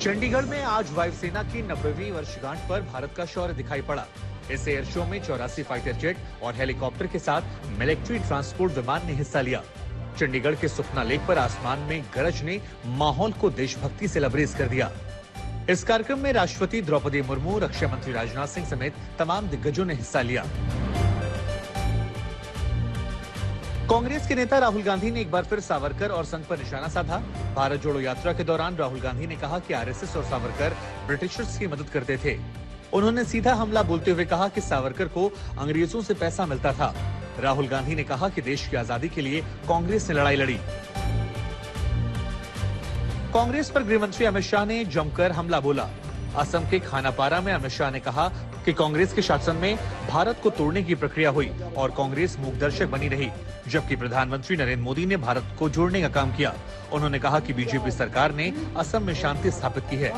चंडीगढ़ में आज वायुसेना की 90वीं वर्षगांठ पर भारत का शौर्य दिखाई पड़ा। इस एयर शो में 84 फाइटर जेट और हेलीकॉप्टर के साथ मिलिट्री ट्रांसपोर्ट विमान ने हिस्सा लिया। चंडीगढ़ के सुखना लेक पर आसमान में गरज ने माहौल को देशभक्ति से लबरेज कर दिया। इस कार्यक्रम में राष्ट्रपति द्रौपदी मुर्मू, रक्षा मंत्री राजनाथ सिंह समेत तमाम दिग्गजों ने हिस्सा लिया। कांग्रेस के नेता राहुल गांधी ने एक बार फिर सावरकर और संघ पर निशाना साधा। भारत जोड़ो यात्रा के दौरान राहुल गांधी ने कहा कि आरएसएस और सावरकर ब्रिटिशर्स की मदद करते थे। उन्होंने सीधा हमला बोलते हुए कहा कि सावरकर को अंग्रेजों से पैसा मिलता था। राहुल गांधी ने कहा कि देश की आजादी के लिए कांग्रेस ने लड़ाई लड़ी। कांग्रेस पर गृहमंत्री अमित शाह ने जमकर हमला बोला। असम के खानापारा में अमित शाह ने कहा कि कांग्रेस के शासन में भारत को तोड़ने की प्रक्रिया हुई और कांग्रेस मूकदर्शक बनी रही, जबकि प्रधानमंत्री नरेंद्र मोदी ने भारत को जोड़ने का काम किया। उन्होंने कहा कि बीजेपी सरकार ने असम में शांति स्थापित की है।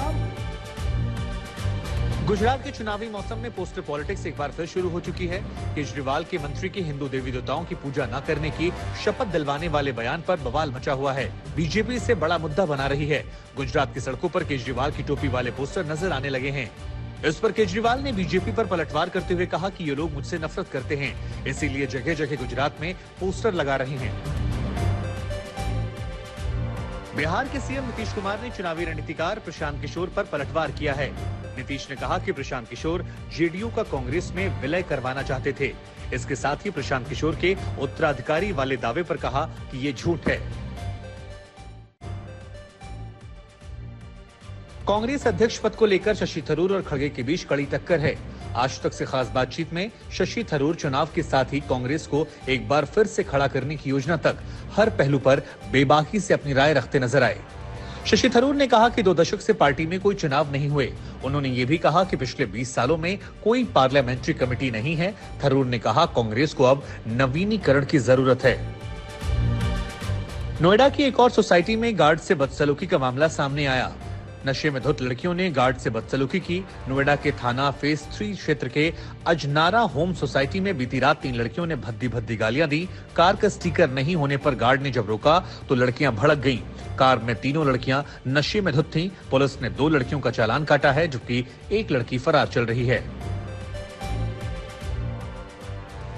गुजरात के चुनावी मौसम में पोस्टर पॉलिटिक्स एक बार फिर शुरू हो चुकी है। केजरीवाल के मंत्री की हिंदू देवी देवताओं की पूजा न करने की शपथ दिलवाने वाले बयान पर बवाल मचा हुआ है। बीजेपी इसे बड़ा मुद्दा बना रही है। गुजरात की सड़कों पर केजरीवाल की टोपी वाले पोस्टर नजर आने लगे हैं। इस पर केजरीवाल ने बीजेपी पर पलटवार करते हुए कहा कि ये लोग मुझसे नफरत करते हैं, इसीलिए जगह जगह गुजरात में पोस्टर लगा रहे हैं। बिहार के सीएम नीतीश कुमार ने चुनावी रणनीतिकार प्रशांत किशोर पर पलटवार किया है। नीतीश ने कहा कि प्रशांत किशोर जेडीयू का कांग्रेस में विलय करवाना चाहते थे। इसके साथ ही प्रशांत किशोर के उत्तराधिकारी वाले दावे पर कहा कि ये झूठ है। कांग्रेस अध्यक्ष पद को लेकर शशि थरूर और खड़गे के बीच कड़ी टक्कर है। आज तक से खास बातचीत में शशि थरूर चुनाव के साथ ही कांग्रेस को एक बार फिर से खड़ा करने की योजना तक हर पहलू पर बेबाकी से अपनी राय रखते नजर आए। शशि थरूर ने कहा कि 2 दशक से पार्टी में कोई चुनाव नहीं हुए। उन्होंने ये भी कहा कि पिछले 20 सालों में कोई पार्लियामेंट्री कमेटी नहीं है। थरूर ने कहा कांग्रेस को अब नवीनीकरण की जरूरत है। नोएडा की एक और सोसाइटी में गार्ड से बदसलूकी का मामला सामने आया। नशे में धुत लड़कियों ने गार्ड से बदसलूकी की। नोएडा के थाना फेज 3 क्षेत्र के अजनारा होम सोसाइटी में बीती रात 3 लड़कियों ने भद्दी भद्दी गालियां दी। कार का स्टिकर नहीं होने पर गार्ड ने जब रोका तो लड़कियां भड़क गईं। कार में तीनों लड़कियां नशे में धुत थीं। पुलिस ने 2 लड़कियों का चालान काटा है, जबकि एक लड़की फरार चल रही है।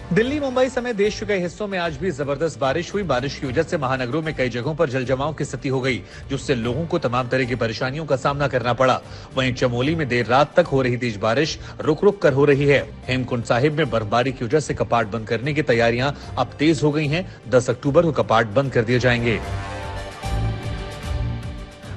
दिल्ली, मुंबई समेत देश के कई हिस्सों में आज भी जबरदस्त बारिश हुई। बारिश की वजह से महानगरों में कई जगहों पर जलजमाव की स्थिति हो गई, जिससे लोगों को तमाम तरह की परेशानियों का सामना करना पड़ा। वहीं चमोली में देर रात तक हो रही तेज बारिश रुक रुक कर हो रही है। हेमकुंड साहिब में बर्फबारी की वजह से कपाट बंद करने की तैयारियां अब तेज हो गई हैं। 10 अक्टूबर को कपाट बंद कर दिए जाएंगे।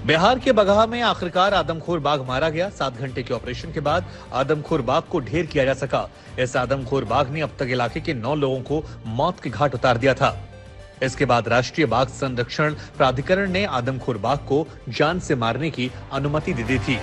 बिहार के बगहा में आखिरकार आदमखोर बाघ मारा गया। 7 घंटे के ऑपरेशन के बाद आदमखोर बाघ को ढेर किया जा सका। इस आदमखोर बाघ ने अब तक इलाके के 9 लोगों को मौत के घाट उतार दिया था। इसके बाद राष्ट्रीय बाघ संरक्षण प्राधिकरण ने आदमखोर बाघ को जान से मारने की अनुमति दे दी थी।